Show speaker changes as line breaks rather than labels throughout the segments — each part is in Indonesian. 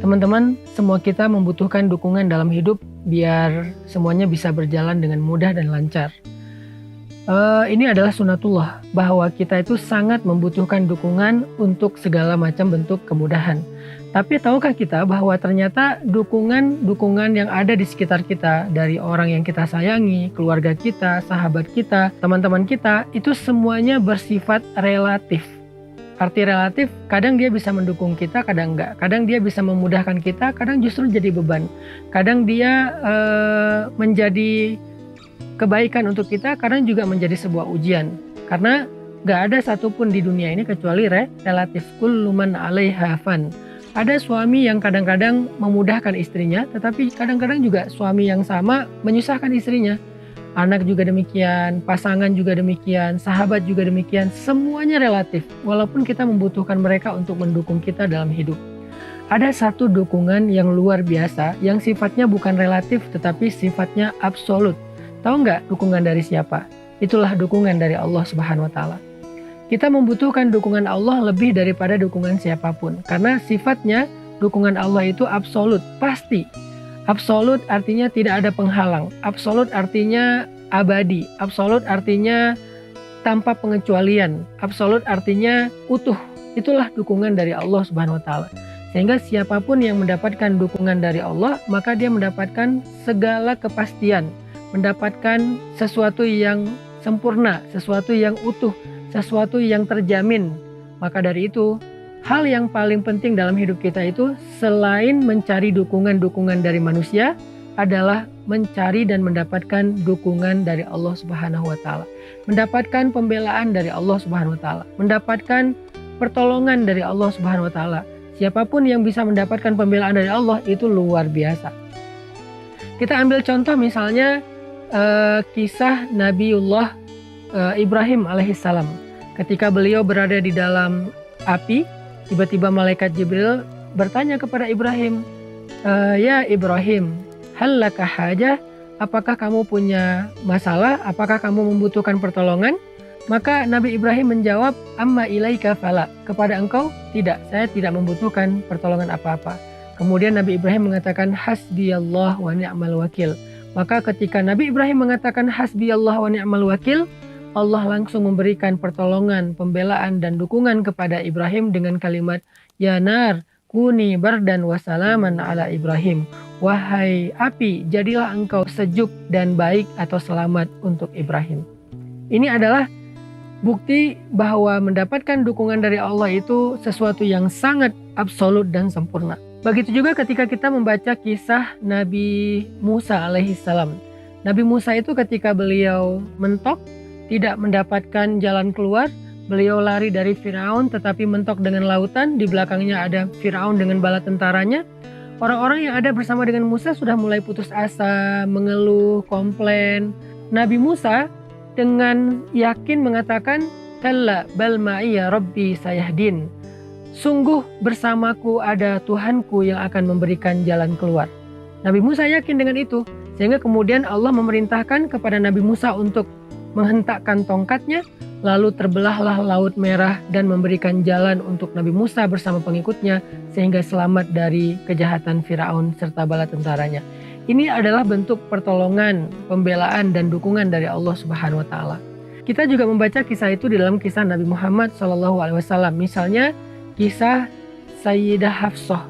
Teman-teman, semua kita membutuhkan dukungan dalam hidup biar semuanya bisa berjalan dengan mudah dan lancar. Ini adalah sunatullah, bahwa kita itu sangat membutuhkan dukungan untuk segala macam bentuk kemudahan. Tapi tahukah kita bahwa ternyata dukungan yang ada di sekitar kita, dari orang yang kita sayangi, keluarga kita, sahabat kita, teman-teman kita, itu semuanya bersifat relatif. Arti relatif, kadang dia bisa mendukung kita, kadang enggak. Kadang dia bisa memudahkan kita, kadang justru jadi beban. Kadang dia menjadi kebaikan untuk kita, kadang juga menjadi sebuah ujian. Karena enggak ada satupun di dunia ini kecuali relatif. Kullu man 'alaiha fan. Ada suami yang kadang-kadang memudahkan istrinya, tetapi kadang-kadang juga suami yang sama menyusahkan istrinya. Anak juga demikian, pasangan juga demikian, sahabat juga demikian, semuanya relatif. Walaupun kita membutuhkan mereka untuk mendukung kita dalam hidup. Ada satu dukungan yang luar biasa, yang sifatnya bukan relatif tetapi sifatnya absolut. Tahu nggak dukungan dari siapa? Itulah dukungan dari Allah Subhanahu wa Ta'ala. Kita membutuhkan dukungan Allah lebih daripada dukungan siapapun, karena sifatnya dukungan Allah itu absolut, pasti. Absolut artinya tidak ada penghalang. Absolut artinya abadi. Absolut artinya tanpa pengecualian. Absolut artinya utuh. Itulah dukungan dari Allah Subhanahu wa Ta'ala. Sehingga siapapun yang mendapatkan dukungan dari Allah, maka dia mendapatkan segala kepastian, mendapatkan sesuatu yang sempurna, sesuatu yang utuh, sesuatu yang terjamin. Maka dari itu, hal yang paling penting dalam hidup kita itu selain mencari dukungan-dukungan dari manusia adalah mencari dan mendapatkan dukungan dari Allah Subhanahu wa Ta'ala. Mendapatkan pembelaan dari Allah Subhanahu wa Ta'ala. Mendapatkan pertolongan dari Allah Subhanahu wa Ta'ala. Siapapun yang bisa mendapatkan pembelaan dari Allah itu luar biasa. Kita ambil contoh misalnya kisah Nabiullah Ibrahim alaihissalam. Ketika beliau berada di dalam api, tiba-tiba malaikat Jibril bertanya kepada Ibrahim, "Ya Ibrahim, hal laka hajah? Apakah kamu punya masalah? Apakah kamu membutuhkan pertolongan?" Maka Nabi Ibrahim menjawab, "Amma ilaika fala." Kepada engkau, tidak, saya tidak membutuhkan pertolongan apa-apa. Kemudian Nabi Ibrahim mengatakan, "Hasbiyallah wa ni'mal wakil." Maka ketika Nabi Ibrahim mengatakan hasbiyallah wa ni'mal wakil, Allah langsung memberikan pertolongan, pembelaan, dan dukungan kepada Ibrahim dengan kalimat, "Ya nar, kuni bardan wa salaman ala Ibrahim." Wahai api, jadilah engkau sejuk dan baik atau selamat untuk Ibrahim. Ini adalah bukti bahwa mendapatkan dukungan dari Allah itu sesuatu yang sangat absolut dan sempurna. Begitu juga ketika kita membaca kisah Nabi Musa alaihissalam. Nabi Musa itu ketika beliau mentok, tidak mendapatkan jalan keluar, beliau lari dari Firaun tetapi mentok dengan lautan, di belakangnya ada Firaun dengan bala tentaranya. Orang-orang yang ada bersama dengan Musa sudah mulai putus asa, mengeluh, komplain. Nabi Musa dengan yakin mengatakan, "Kalla bal ma'iya rabbi sayahdin." Sungguh bersamaku ada Tuhanku yang akan memberikan jalan keluar. Nabi Musa yakin dengan itu, sehingga kemudian Allah memerintahkan kepada Nabi Musa untuk menghentakkan tongkatnya, lalu terbelahlah Laut Merah dan memberikan jalan untuk Nabi Musa bersama pengikutnya sehingga selamat dari kejahatan Firaun serta bala tentaranya. Ini adalah bentuk pertolongan, pembelaan, dan dukungan dari Allah Subhanahu wa Ta'ala. Kita juga membaca kisah itu di dalam kisah Nabi Muhammad SAW. Misalnya kisah Sayyidah Hafsah,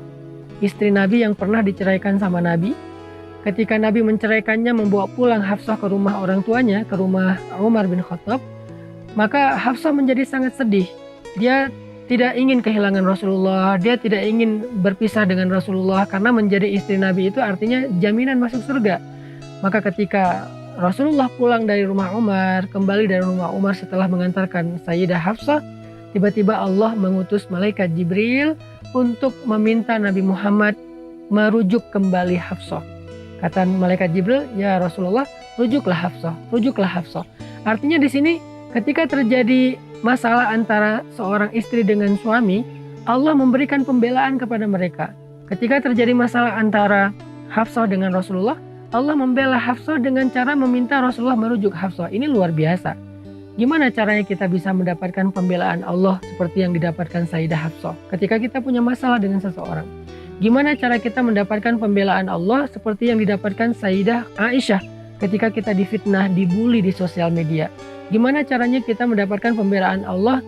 istri Nabi yang pernah diceraikan sama Nabi. Ketika Nabi menceraikannya, membawa pulang Hafsah ke rumah orang tuanya, ke rumah Umar bin Khattab, maka Hafsah menjadi sangat sedih. Dia tidak ingin kehilangan Rasulullah, dia tidak ingin berpisah dengan Rasulullah, karena menjadi istri Nabi itu artinya jaminan masuk surga. Maka ketika Rasulullah pulang dari rumah Umar, kembali dari rumah Umar setelah mengantarkan Sayyidah Hafsah, tiba-tiba Allah mengutus malaikat Jibril untuk meminta Nabi Muhammad merujuk kembali Hafsah. Kata malaikat Jibril, "Ya Rasulullah, rujuklah Hafsah, rujuklah Hafsah." Artinya di sini ketika terjadi masalah antara seorang istri dengan suami, Allah memberikan pembelaan kepada mereka. Ketika terjadi masalah antara Hafsah dengan Rasulullah, Allah membela Hafsah dengan cara meminta Rasulullah merujuk Hafsah. Ini luar biasa. Gimana caranya kita bisa mendapatkan pembelaan Allah seperti yang didapatkan Sayyidah Hafsah ketika kita punya masalah dengan seseorang? Gimana cara kita mendapatkan pembelaan Allah seperti yang didapatkan Sayyidah Aisyah ketika kita difitnah, dibully di sosial media? Gimana caranya kita mendapatkan pembelaan Allah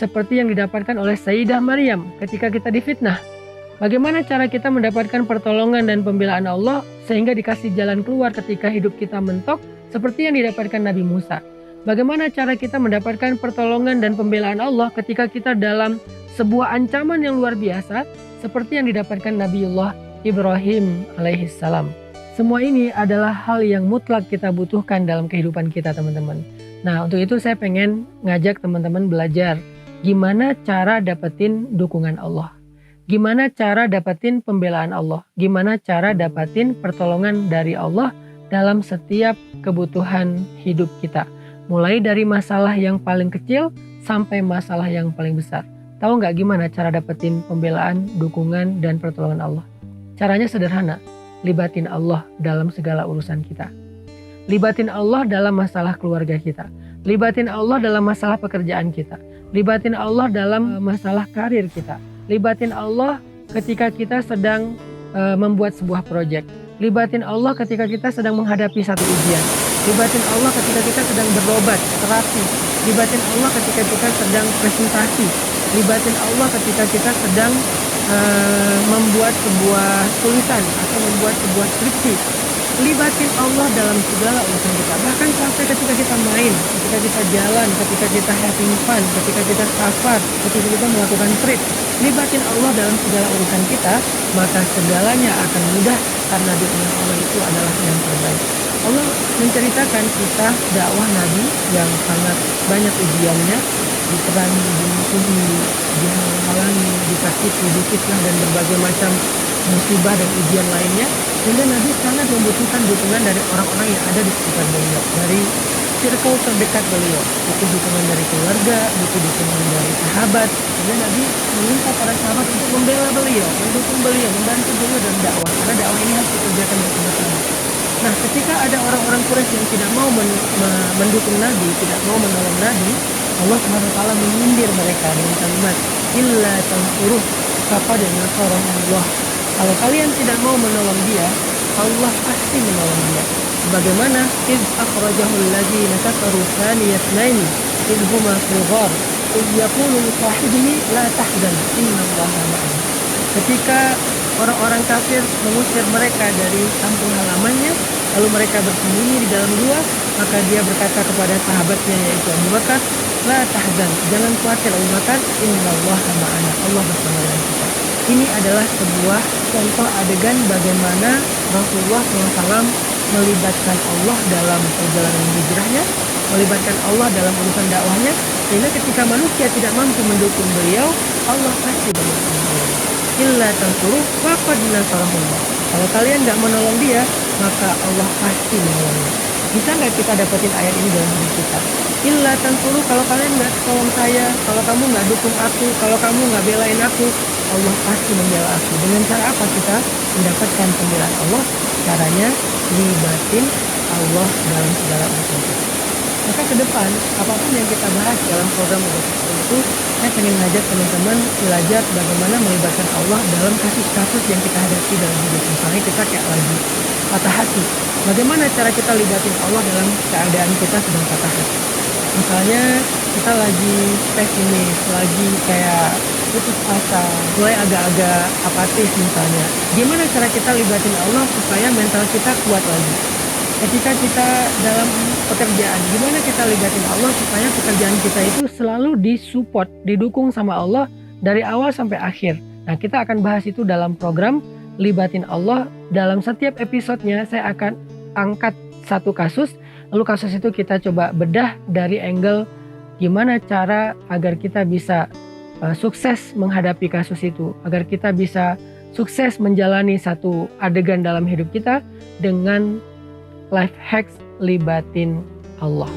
seperti yang didapatkan oleh Sayyidah Maryam ketika kita difitnah? Bagaimana cara kita mendapatkan pertolongan dan pembelaan Allah sehingga dikasih jalan keluar ketika hidup kita mentok seperti yang didapatkan Nabi Musa? Bagaimana cara kita mendapatkan pertolongan dan pembelaan Allah ketika kita dalam sebuah ancaman yang luar biasa seperti yang didapatkan Nabiullah Ibrahim alaihissalam? Semua ini adalah hal yang mutlak kita butuhkan dalam kehidupan kita, teman-teman. Nah, untuk itu saya pengen ngajak teman-teman belajar gimana cara dapetin dukungan Allah. Gimana cara dapetin pembelaan Allah? Gimana cara dapetin pertolongan dari Allah dalam setiap kebutuhan hidup kita? Mulai dari masalah yang paling kecil sampai masalah yang paling besar. Tahu nggak gimana cara dapetin pembelaan, dukungan, dan pertolongan Allah? Caranya sederhana, libatin Allah dalam segala urusan kita. Libatin Allah dalam masalah keluarga kita. Libatin Allah dalam masalah pekerjaan kita. Libatin Allah dalam masalah karir kita. Libatin Allah ketika kita sedang membuat sebuah proyek. Libatin Allah ketika kita sedang menghadapi satu ujian. Libatin Allah ketika kita sedang berobat, terapi. Libatin Allah ketika kita sedang presentasi. Libatin Allah ketika kita sedang membuat sebuah tulisan atau membuat sebuah skripsi. Libatin Allah dalam segala urusan kita. Bahkan sampai ketika kita main, ketika kita jalan, ketika kita having fun, ketika kita safar, ketika kita melakukan trip. Libatin Allah dalam segala urusan kita, maka segalanya akan mudah karena dukungan Allah itu adalah yang terbaik. Allah menceritakan kisah dakwah Nabi yang sangat banyak ujiannya, diperangi, dimusuhi, dihalangi, disakiti, difitnah, dan berbagai macam musibah dan ujian lainnya, sehingga Nabi sangat membutuhkan dukungan dari orang-orang yang ada di sekitar beliau, dari circle terdekat beliau. Butuh dukungan dari keluarga, butuh dukungan dari sahabat. Sehingga Nabi meminta para sahabat untuk membela beliau, mendukung beliau, membantu beliau dalam dakwah, karena dakwah ini harus dikerjakan bersama-sama. Nah, ketika ada orang-orang Quraisy yang tidak mau mendukung Nabi, tidak mau menolong Nabi, Allah SWT menyindir mereka dengan kalimat illa tansuruh faqad nasarahu Allah. Kalau kalian tidak mau menolong dia, Allah pasti menolong dia. Sebagaimana id akhrajahu alladziina kafaru thaniyatnaini id huma fil ghar id yaqulu li sahibihi la tahzan innallaha ma'ana. Ketika orang-orang kafir mengusir mereka dari kampung halamannya, lalu mereka bersembunyi di dalam gua, maka dia berkata kepada sahabatnya yaitu Abu Bakar, la tahzan, jangan khawatir Abu Bakar, innallaha ma'ana, Allah bersama dengan kita. Ini adalah sebuah contoh adegan bagaimana Rasulullah SAW melibatkan Allah dalam perjalanan hijrahnya, melibatkan Allah dalam urusan dakwahnya, sehingga ketika manusia tidak mampu mendukung beliau, Allah pasti mendukung beliau. Illa tansuruh faqad nasarahullah. Kalau kalian nggak menolong dia, maka Allah pasti menolongnya. Bisa nggak kita dapetin ayat ini dalam hidup kita? Illa tansuruh, kalau kalian nggak tolong saya, kalau kamu nggak dukung aku, kalau kamu nggak belain aku, Allah pasti membela aku. Dengan cara apa kita mendapatkan pembelaan Allah? Caranya libatin Allah dalam segala urusan kita. Maka ke depan, apapun yang kita bahas dalam program itu, saya ingin ngajak teman-teman belajar bagaimana melibatkan Allah dalam kasus-kasus yang kita hadapi dalam hidup. Misalnya kita kayak lagi patah hati. Bagaimana cara kita libatin Allah dalam keadaan kita sedang patah hati? Misalnya kita lagi pesimis, lagi kayak putus asa, mulai agak-agak apatis misalnya. Gimana cara kita libatin Allah supaya mental kita kuat lagi? Ketika kita dalam pekerjaan, gimana kita libatin Allah supaya pekerjaan kita itu selalu disupport, didukung sama Allah dari awal sampai akhir. Nah, kita akan bahas itu dalam program Libatin Allah. Dalam setiap episodenya saya akan angkat satu kasus, lalu kasus itu kita coba bedah dari angle gimana cara agar kita bisa sukses menghadapi kasus itu, agar kita bisa sukses menjalani satu adegan dalam hidup kita dengan life hacks libatin Allah.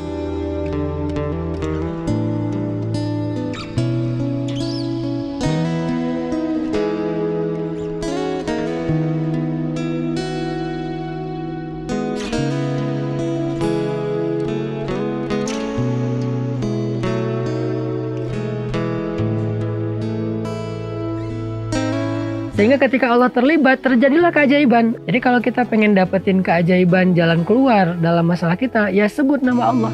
Sehingga ketika Allah terlibat, terjadilah keajaiban. Jadi kalau kita pengen dapetin keajaiban jalan keluar dalam masalah kita, ya sebut nama Allah.